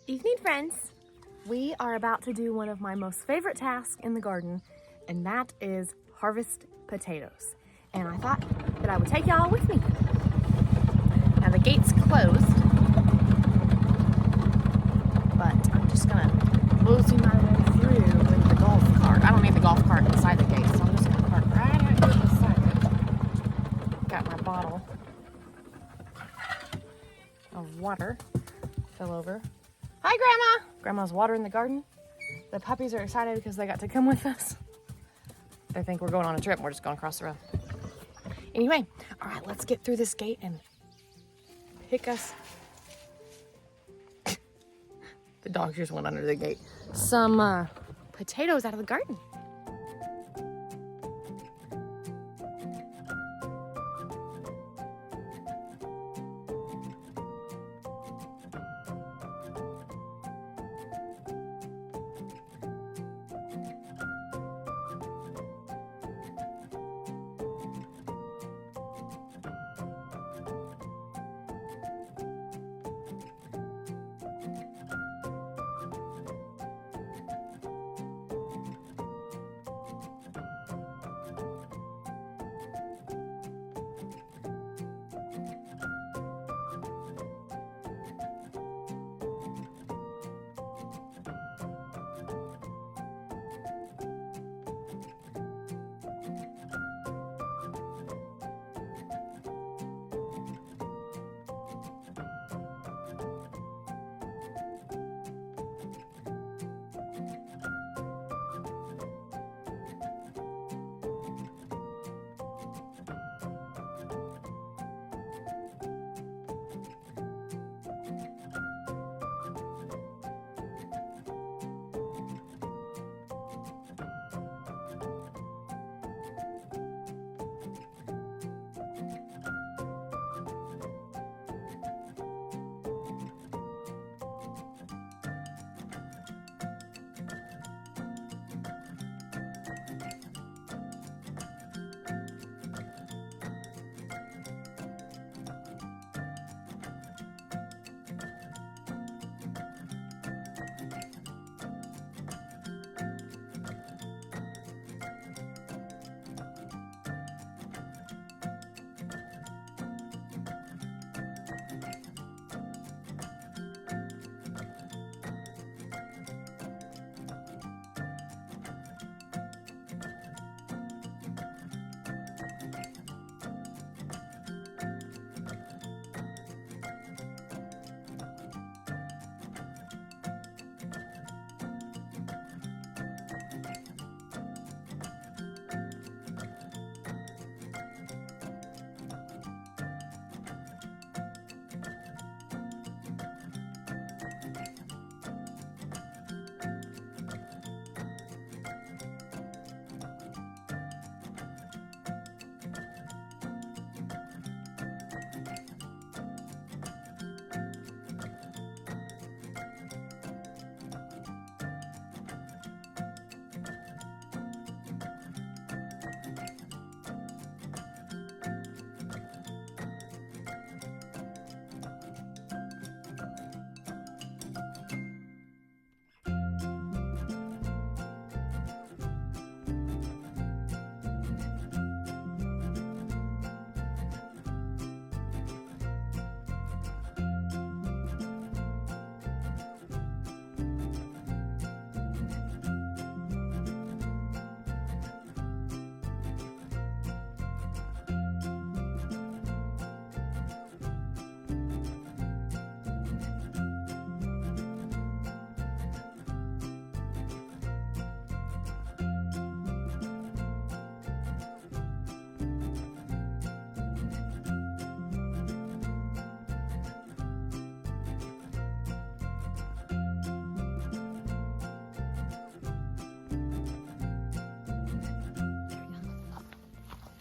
Evening, friends. We are about to do one of my most favorite tasks in the garden, and that is harvest potatoes. And I thought that I would take y'all with me. Now the gate's closed, but I'm just gonna mosey my way through with the golf cart. I don't need the golf cart inside the gate, so I'm just gonna park right out here beside it. Got my bottle of water. Fell over. Hi, Grandma! Grandma's watering the garden. The puppies are excited because they got to come with us. They think we're going on a trip and we're just going across the road. Anyway, all right, let's get through this gate and pick us. The dog just went under the gate. Some potatoes out of the garden.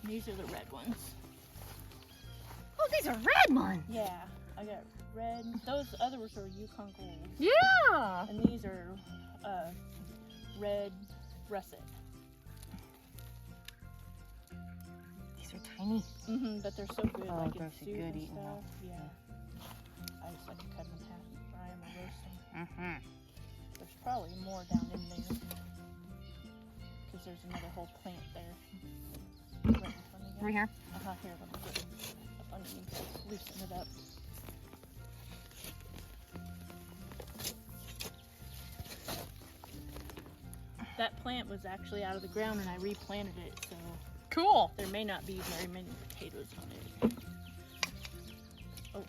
These are the red ones. Oh, these are red ones. Yeah, I got red. Those others are Yukon Gold. Yeah. And these are red russet. These are tiny. But they're so good. Oh, like that's in soup good and eating stuff. Yeah. I just like to cut them in half and fry them or roast them. probably more down in there. Because there's another whole plant there. Right in front of you. Right here. Here, let me get up underneath. Loosen it up. That plant was actually out of the ground and I replanted it, so Cool. there may not be very many potatoes on it. Oh.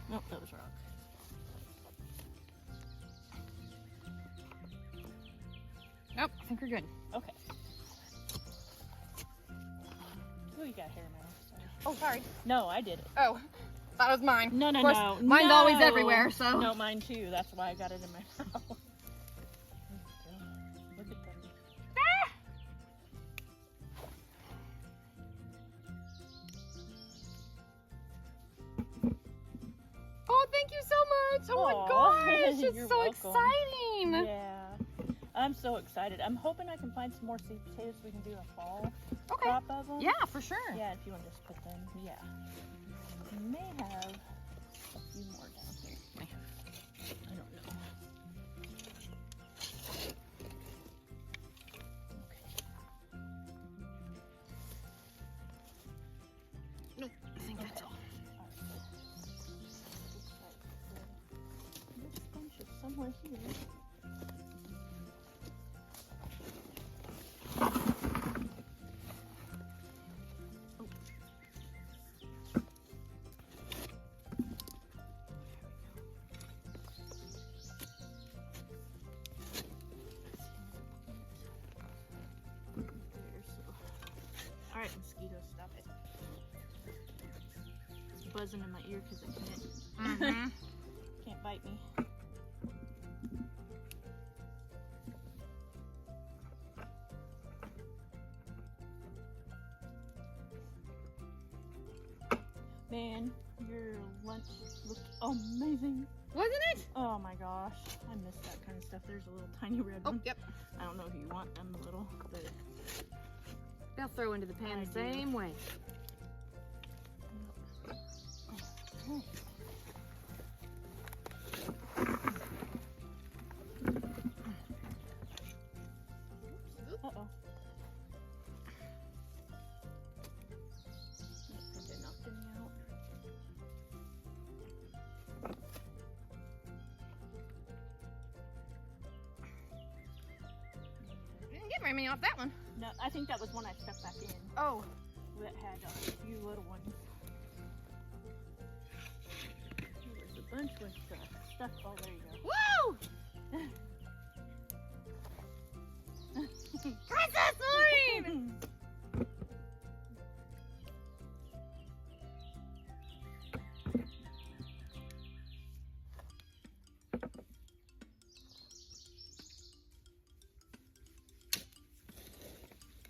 Nope, that was rock. Nope, I think we're good. Okay. Oh, you got hair now. Sorry. Oh, sorry. No, I did it. Oh, that was mine. No, Of course, no. mine's no. always everywhere, so. No, mine too. That's why I got it in my mouth. Look at them. Oh, thank you so much. Oh Aw, my gosh, you're it's so welcome. exciting. Yeah. I'm so excited. I'm hoping I can find some more sweet potatoes so we can do a fall Okay. crop of them. Yeah, for sure. Yeah, if you want to just put them, yeah. You may have a few more down here. I don't know. Nope, I think that's all. This bunch is somewhere here. All right, mosquito, stop it. It's buzzing in my ear because it can't bite me. Man, your lunch looked amazing. Wasn't it? Oh my gosh, I miss that kind of stuff. There's a little tiny red Oh, one. yep. I don't know if you want them little, but They'll throw into the pan I the do. same way. oh. Uh-oh. They knocked me out. Didn't get very many off that one. No, I think that was one I stuck back in. Oh. That had a few little ones. There's a bunch with stuff. Oh, there you go. Woo! Princess Maureen!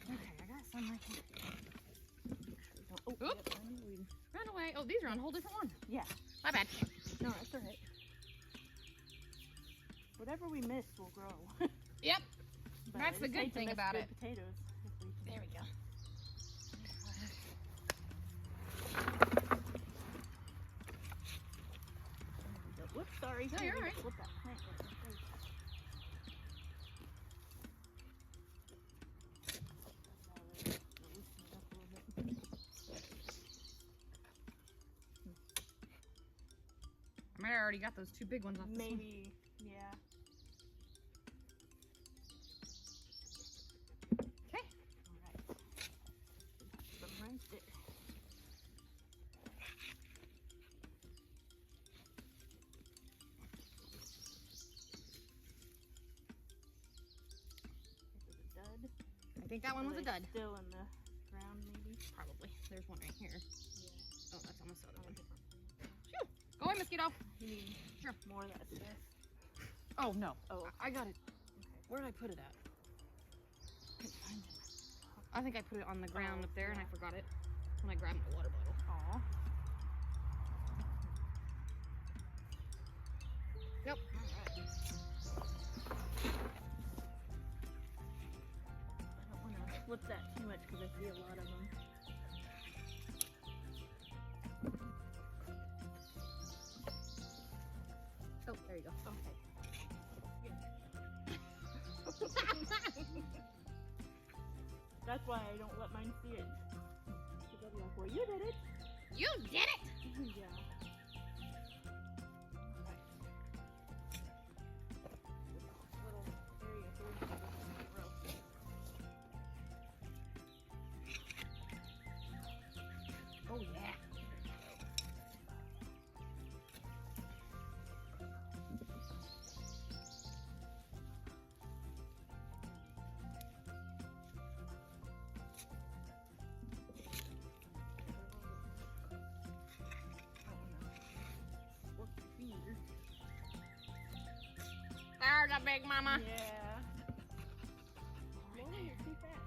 Okay, I got some right here. Oh, Oop. yep, I knew we'd- Run away. Oh, these are on a whole different one. yeah. My bad. No, that's all right. Whatever we miss will grow. Yep. But That's I the just good hate to thing miss about good it. Potatoes. If we There we go. Whoops, sorry. No, you're all right. Flip that plant right in the face. Loosen it up a little bit. I might have already got those two big ones off this one. Maybe, yeah. Okay. Alright. Put them right there. It was a dud. I think that one was a dud. Still in the ground, maybe. Probably. There's one right here. Yeah. Oh, that's on the soda Oh, one. different. Phew. Go away, mosquito. You need Sure. more of that stuff. Oh, no. Oh, I got it. okay. Where did I put it at? Couldn't find it. I think I put it on the ground Oh, up there and I yeah. forgot it when I grabbed my water bottle. Aw. Nope. I don't want to flip that too much because I see a lot of them. There you go. Okay. That's why I don't let mine see it. Because I'll be like, well, you did it. You did it! Yeah. Little area so we can go to the row. Oh yeah. There's a big mama. Yeah. Lola, you're too fat.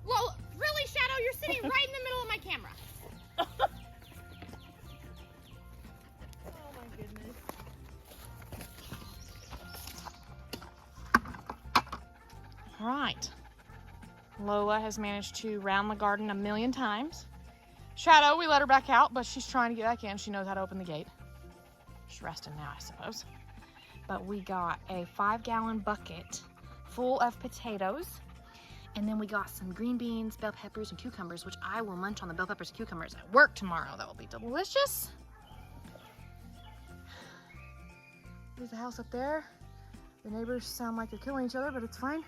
Well, really, Shadow, you're sitting right in the middle of my camera. Oh my goodness. All right. Lola has managed to round the garden 1,000,000 times. Shadow, we let her back out, but she's trying to get back in. She knows how to open the gate. She's resting now, I suppose. But we got a 5-gallon bucket full of potatoes. And then we got some green beans, bell peppers, and cucumbers, which I will munch on the bell peppers and cucumbers at work tomorrow. That will be delicious. There's the house up there. The neighbors sound like they're killing each other, but it's fine.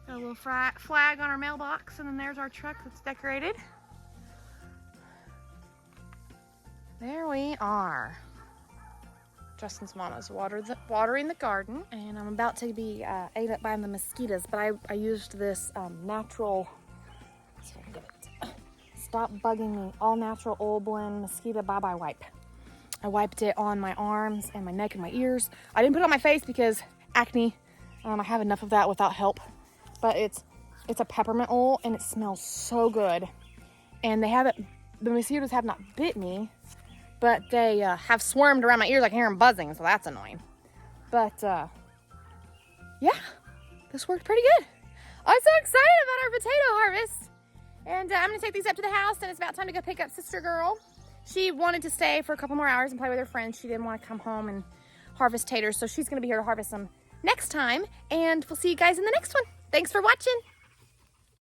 Got a little flag on our mailbox, and then there's our truck that's decorated. There we are. Justin's mama's watering the garden, and I'm about to be ate up by the mosquitoes, but I used this natural, let's see if I can get it. Stop Bugging Me, all natural oil blend mosquito bye-bye wipe. I wiped it on my arms and my neck and my ears. I didn't put it on my face because acne. I have enough of that without help. But it's a peppermint oil and it smells so good. And the mosquitoes have not bit me, but they have swarmed around my ears. I can hear them buzzing, so that's annoying. But yeah, this worked pretty good. I'm so excited about our potato harvest. And I'm gonna take these up to the house, and it's about time to go pick up Sister Girl. She wanted to stay for a couple more hours and play with her friends. She didn't want to come home and harvest taters, so she's gonna be here to harvest them next time. And we'll see you guys in the next one. Thanks for watching.